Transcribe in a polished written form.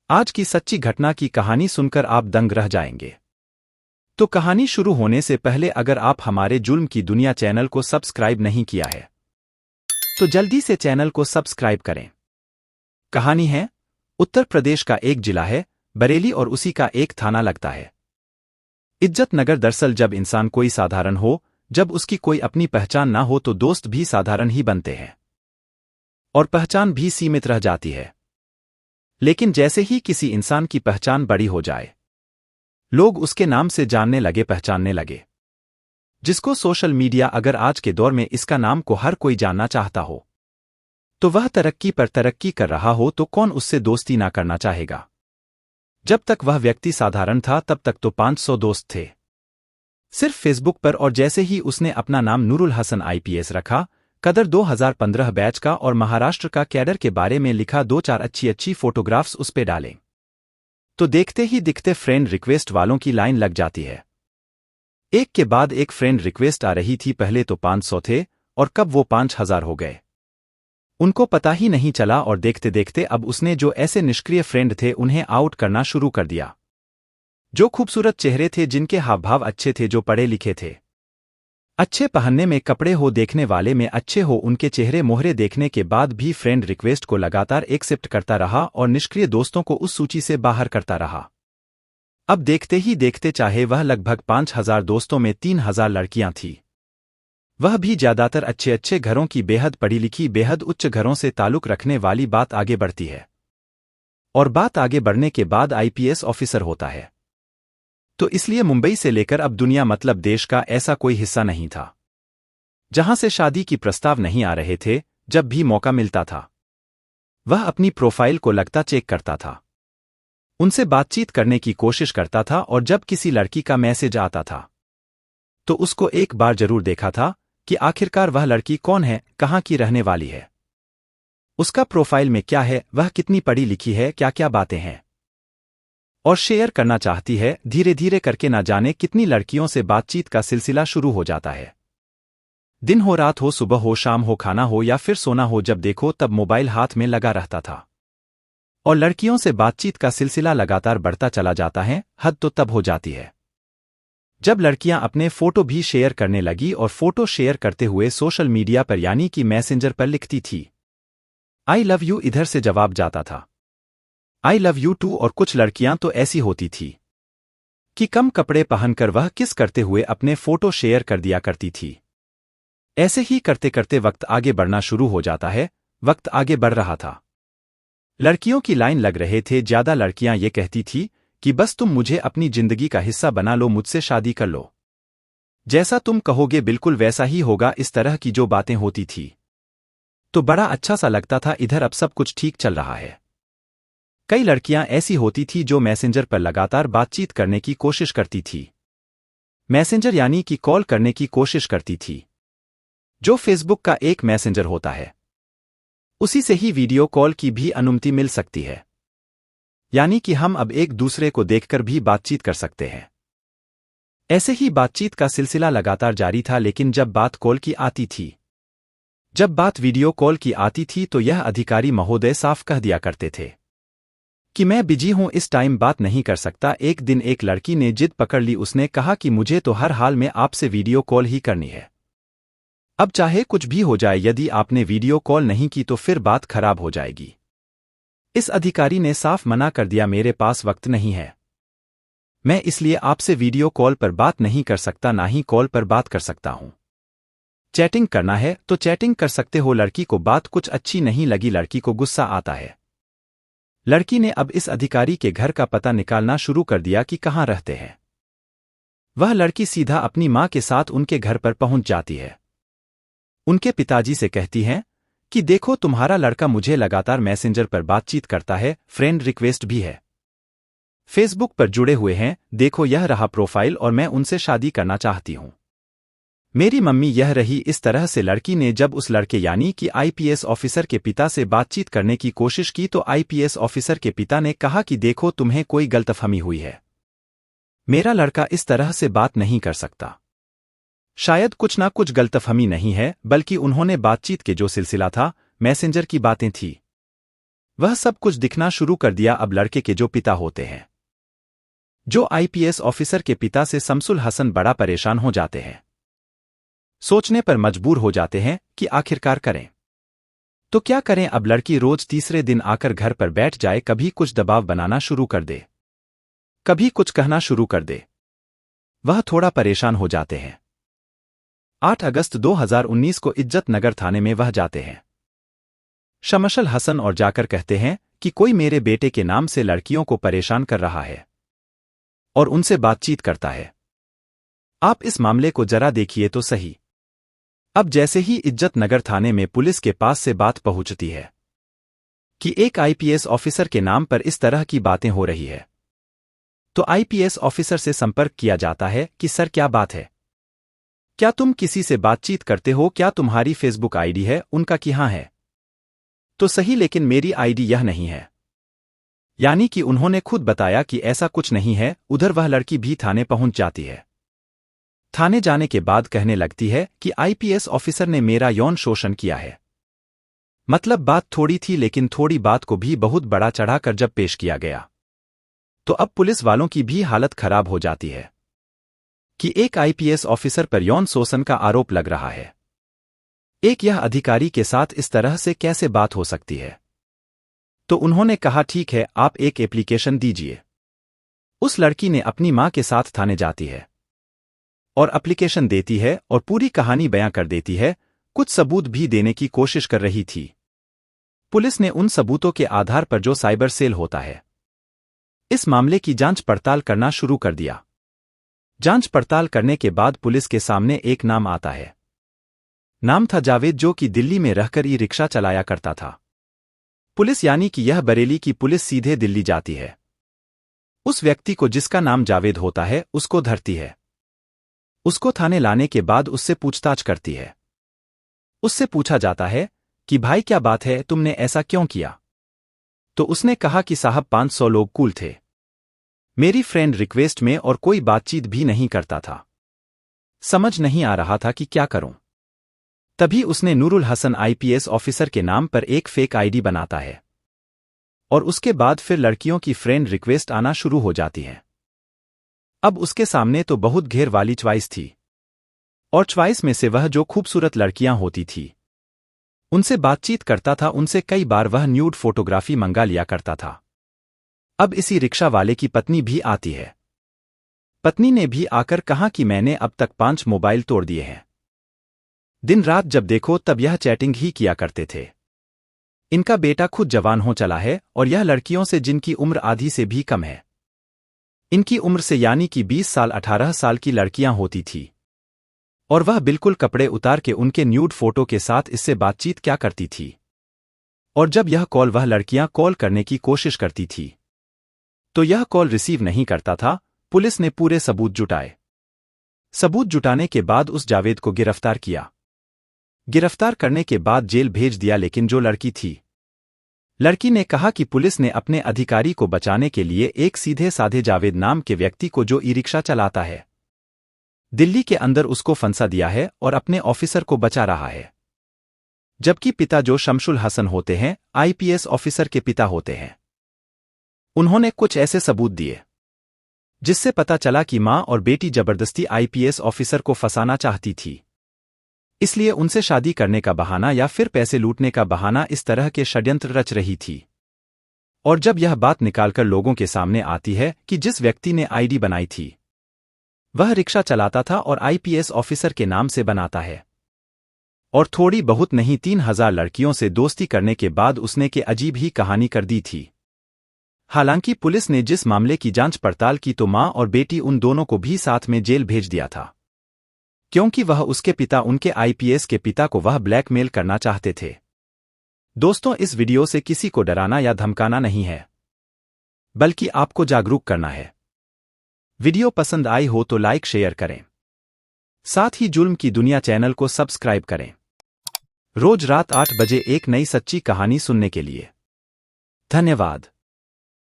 आज की सच्ची घटना की कहानी सुनकर आप दंग रह जाएंगे। तो कहानी शुरू होने से पहले अगर आप हमारे जुल्म की दुनिया चैनल को सब्सक्राइब नहीं किया है तो जल्दी से चैनल को सब्सक्राइब करें। कहानी है, उत्तर प्रदेश का एक जिला है बरेली और उसी का एक थाना लगता है इज्जत नगर। दरअसल जब इंसान कोई साधारण हो, जब उसकी कोई अपनी पहचान ना हो तो दोस्त भी साधारण ही बनते हैं और पहचान भी सीमित रह जाती है। लेकिन जैसे ही किसी इंसान की पहचान बड़ी हो जाए, लोग उसके नाम से जानने लगे, पहचानने लगे। जिसको सोशल मीडिया, अगर आज के दौर में इसका नाम को हर कोई जानना चाहता हो, तो वह तरक्की पर तरक्की कर रहा हो तो कौन उससे दोस्ती ना करना चाहेगा। जब तक वह व्यक्ति साधारण था तब तक तो 500 दोस्त थे सिर्फ फेसबुक पर, और जैसे ही उसने अपना नाम नूरुल हसन आईपीएस रखा, कदर 2015 बैच का और महाराष्ट्र का कैडर के बारे में लिखा, 2-4 अच्छी फोटोग्राफ्स उस पे डालें, तो देखते ही दिखते फ्रेंड रिक्वेस्ट वालों की लाइन लग जाती है। एक के बाद एक फ्रेंड रिक्वेस्ट आ रही थी। पहले तो 500 थे और कब वो 5000 हो गए, उनको पता ही नहीं चला। और देखते देखते अब उसने जो ऐसे निष्क्रिय फ्रेंड थे उन्हें आउट करना शुरू कर दिया। जो खूबसूरत चेहरे थे, जिनके हाव भाव अच्छे थे, जो पढ़े लिखे थे, अच्छे पहनने में कपड़े हो, देखने वाले में अच्छे हो, उनके चेहरे मोहरे देखने के बाद भी फ्रेंड रिक्वेस्ट को लगातार एक्सेप्ट करता रहा और निष्क्रिय दोस्तों को उस सूची से बाहर करता रहा। अब देखते ही देखते चाहे वह लगभग 5000 दोस्तों में 3000 लड़कियां थीं, वह भी ज्यादातर अच्छे घरों की, बेहद पढ़ी लिखी, बेहद उच्च घरों से ताल्लुक रखने वाली। बात आगे बढ़ती है और बात आगे बढ़ने के बाद आईपीएस ऑफिसर होता है। तो इसलिए मुंबई से लेकर अब दुनिया, मतलब देश का ऐसा कोई हिस्सा नहीं था जहां से शादी की प्रस्ताव नहीं आ रहे थे। जब भी मौका मिलता था वह अपनी प्रोफाइल को लगता चेक करता था, उनसे बातचीत करने की कोशिश करता था, और जब किसी लड़की का मैसेज आता था तो उसको एक बार जरूर देखा था कि आखिरकार वह लड़की कौन है, कहां की रहने वाली है, उसका प्रोफाइल में क्या है, वह कितनी पढ़ी लिखी है, क्या क्या बातें हैं और शेयर करना चाहती है। धीरे धीरे करके ना जाने कितनी लड़कियों से बातचीत का सिलसिला शुरू हो जाता है। दिन हो, रात हो, सुबह हो, शाम हो, खाना हो या फिर सोना हो, जब देखो तब मोबाइल हाथ में लगा रहता था और लड़कियों से बातचीत का सिलसिला लगातार बढ़ता चला जाता है। हद तो तब हो जाती है जब लड़कियां अपने फोटो भी शेयर करने लगी, और फोटो शेयर करते हुए सोशल मीडिया पर यानी कि मैसेंजर पर लिखती थी आई लव यू, इधर से जवाब जाता था आई लव यू टू। और कुछ लड़कियां तो ऐसी होती थी कि कम कपड़े पहनकर वह किस करते हुए अपने फोटो शेयर कर दिया करती थी। ऐसे ही करते करते वक्त आगे बढ़ना शुरू हो जाता है। वक्त आगे बढ़ रहा था, लड़कियों की लाइन लग रहे थे। ज्यादा लड़कियां ये कहती थी कि बस तुम मुझे अपनी जिंदगी का हिस्सा बना लो, मुझसे शादी कर लो, जैसा तुम कहोगे बिल्कुल वैसा ही होगा। इस तरह की जो बातें होती थी तो बड़ा अच्छा सा लगता था। इधर अब सब कुछ ठीक चल रहा है। कई लड़कियां ऐसी होती थी जो मैसेंजर पर लगातार बातचीत करने की कोशिश करती थी। मैसेंजर यानी कि कॉल करने की कोशिश करती थी, जो फेसबुक का एक मैसेंजर होता है। उसी से ही वीडियो कॉल की भी अनुमति मिल सकती है, यानी कि हम अब एक दूसरे को देखकर भी बातचीत कर सकते हैं। ऐसे ही बातचीत का सिलसिला लगातार जारी था। लेकिन जब बात कॉल की आती थी, जब बात वीडियो कॉल की आती थी, तो यह अधिकारी महोदय साफ कह दिया करते थे कि मैं बिजी हूं, इस टाइम बात नहीं कर सकता। एक दिन एक लड़की ने जिद पकड़ ली, उसने कहा कि मुझे तो हर हाल में आपसे वीडियो कॉल ही करनी है, अब चाहे कुछ भी हो जाए, यदि आपने वीडियो कॉल नहीं की तो फिर बात खराब हो जाएगी। इस अधिकारी ने साफ मना कर दिया, मेरे पास वक्त नहीं है, मैं इसलिए आपसे वीडियो कॉल पर बात नहीं कर सकता, ना ही कॉल पर बात कर सकता हूं। चैटिंग करना है तो चैटिंग कर सकते हो। लड़की को बात कुछ अच्छी नहीं लगी, लड़की को गुस्सा आता है। लड़की ने अब इस अधिकारी के घर का पता निकालना शुरू कर दिया कि कहां रहते हैं। वह लड़की सीधा अपनी मां के साथ उनके घर पर पहुंच जाती है। उनके पिताजी से कहती हैं कि देखो तुम्हारा लड़का मुझे लगातार मैसेंजर पर बातचीत करता है, फ्रेंड रिक्वेस्ट भी है, फेसबुक पर जुड़े हुए हैं, देखो यह रहा प्रोफाइल, और मैं उनसे शादी करना चाहती हूं, मेरी मम्मी यह रही। इस तरह से लड़की ने जब उस लड़के यानी कि आईपीएस ऑफिसर के पिता से बातचीत करने की कोशिश की, तो आईपीएस ऑफिसर के पिता ने कहा कि देखो तुम्हें कोई गलतफहमी हुई है, मेरा लड़का इस तरह से बात नहीं कर सकता। शायद कुछ ना कुछ गलतफहमी नहीं है, बल्कि उन्होंने बातचीत के जो सिलसिला था, मैसेंजर की बातें थी, वह सब कुछ दिखना शुरू कर दिया अब लड़के के जो पिता होते हैं, जो आईपीएस ऑफिसर के पिता से शमसुल हसन बड़ा परेशान हो जाते हैं। सोचने पर मजबूर हो जाते हैं कि आखिरकार करें तो क्या करें। अब लड़की रोज तीसरे दिन आकर घर पर बैठ जाए, कभी कुछ दबाव बनाना शुरू कर दे, कभी कुछ कहना शुरू कर दे। वह थोड़ा परेशान हो जाते हैं। 8 अगस्त 2019 को इज्जत नगर थाने में वह जाते हैं शमशल हसन और जाकर कहते हैं कि कोई मेरे बेटे के नाम से लड़कियों को परेशान कर रहा है और उनसे बातचीत करता है। आप इस मामले को जरा देखिए तो सही। अब जैसे ही इज्जत नगर थाने में पुलिस के पास से बात पहुंचती है कि एक आईपीएस ऑफिसर के नाम पर इस तरह की बातें हो रही है, तो आईपीएस ऑफिसर से संपर्क किया जाता है कि सर क्या बात है, क्या तुम किसी से बातचीत करते हो, क्या तुम्हारी फेसबुक आईडी है? उनका कि हाँ है। तो सही, लेकिन मेरी आईडी यह नहीं है। यानी कि उन्होंने खुद बताया कि ऐसा कुछ नहीं है। उधर वह लड़की भी थाने पहुंच जाती है। थाने जाने के बाद कहने लगती है कि आईपीएस ऑफिसर ने मेरा यौन शोषण किया है। मतलब बात थोड़ी थी, लेकिन थोड़ी बात को भी बहुत बड़ा चढ़ाकर जब पेश किया गया तो अब पुलिस वालों की भी हालत खराब हो जाती है कि एक आईपीएस ऑफिसर पर यौन शोषण का आरोप लग रहा है। एक यह अधिकारी के साथ इस तरह से कैसे बात हो सकती है? तो उन्होंने कहा ठीक है, आप एक एप्लीकेशन दीजिए। उस लड़की ने अपनी मां के साथ थाने जाती है और एप्लीकेशन देती है और पूरी कहानी बयां कर देती है। कुछ सबूत भी देने की कोशिश कर रही थी। पुलिस ने उन सबूतों के आधार पर जो साइबर सेल होता है, इस मामले की जांच पड़ताल करना शुरू कर दिया। जांच पड़ताल करने के बाद पुलिस के सामने एक नाम आता है। नाम था जावेद, जो कि दिल्ली में रहकर ई रिक्शा चलाया करता था। पुलिस यानी कि यह बरेली की पुलिस सीधे दिल्ली जाती है। उस व्यक्ति को जिसका नाम जावेद होता है उसको धरती है। उसको थाने लाने के बाद उससे पूछताछ करती है। उससे पूछा जाता है कि भाई क्या बात है, तुमने ऐसा क्यों किया? तो उसने कहा कि साहब 500 लोग कूल थे मेरी फ्रेंड रिक्वेस्ट में और कोई बातचीत भी नहीं करता था। समझ नहीं आ रहा था कि क्या करूं। तभी उसने नूरुल हसन आईपीएस ऑफिसर के नाम पर एक फेक आईडी बनाता है और उसके बाद फिर लड़कियों की फ्रेंड रिक्वेस्ट आना शुरू हो जाती है। अब उसके सामने तो बहुत घेर वाली च्वाइस थी और च्वाइस में से वह जो खूबसूरत लड़कियां होती थी उनसे बातचीत करता था। उनसे कई बार वह न्यूड फोटोग्राफी मंगा लिया करता था। अब इसी रिक्शा वाले की पत्नी भी आती है। पत्नी ने भी आकर कहा कि मैंने अब तक 5 मोबाइल तोड़ दिए हैं। दिन रात जब देखो तब यह चैटिंग ही किया करते थे। इनका बेटा खुद जवान हो चला है और यह लड़कियों से जिनकी उम्र आधी से भी कम है। इनकी उम्र से यानी कि 20 साल 18 साल की लड़कियां होती थी और वह बिल्कुल कपड़े उतार के उनके न्यूड फोटो के साथ इससे बातचीत क्या करती थी। और जब यह कॉल वह लड़कियां कॉल करने की कोशिश करती थी तो यह कॉल रिसीव नहीं करता था। पुलिस ने पूरे सबूत जुटाए। सबूत जुटाने के बाद उस जावेद को गिरफ्तार किया। गिरफ्तार करने के बाद जेल भेज दिया। लेकिन जो लड़की थी, लड़की ने कहा कि पुलिस ने अपने अधिकारी को बचाने के लिए एक सीधे साधे जावेद नाम के व्यक्ति को, जो ई रिक्शा चलाता है, दिल्ली के अंदर उसको फंसा दिया है और अपने ऑफिसर को बचा रहा है। जबकि पिता जो शमशुल हसन होते हैं, आईपीएस ऑफिसर के पिता होते हैं, उन्होंने कुछ ऐसे सबूत दिए जिससे पता चला कि मां और बेटी जबरदस्ती आईपीएस ऑफिसर को फंसाना चाहती थी। इसलिए उनसे शादी करने का बहाना या फिर पैसे लूटने का बहाना, इस तरह के षड्यंत्र रच रही थी। और जब यह बात निकालकर लोगों के सामने आती है कि जिस व्यक्ति ने आईडी बनाई थी वह रिक्शा चलाता था और आईपीएस ऑफिसर के नाम से बनाता है और थोड़ी बहुत नहीं 3000 लड़कियों से दोस्ती करने के बाद उसने के अजीब ही कहानी कर दी थी। हालांकि पुलिस ने जिस मामले की जांच पड़ताल की तो मां और बेटी उन दोनों को भी साथ में जेल भेज दिया था, क्योंकि वह उसके पिता, उनके आईपीएस के पिता को वह ब्लैकमेल करना चाहते थे। दोस्तों, इस वीडियो से किसी को डराना या धमकाना नहीं है, बल्कि आपको जागरूक करना है। वीडियो पसंद आई हो तो लाइक शेयर करें। साथ ही जुल्म की दुनिया चैनल को सब्सक्राइब करें। रोज रात 8 बजे एक नई सच्ची कहानी सुनने के लिए। धन्यवाद।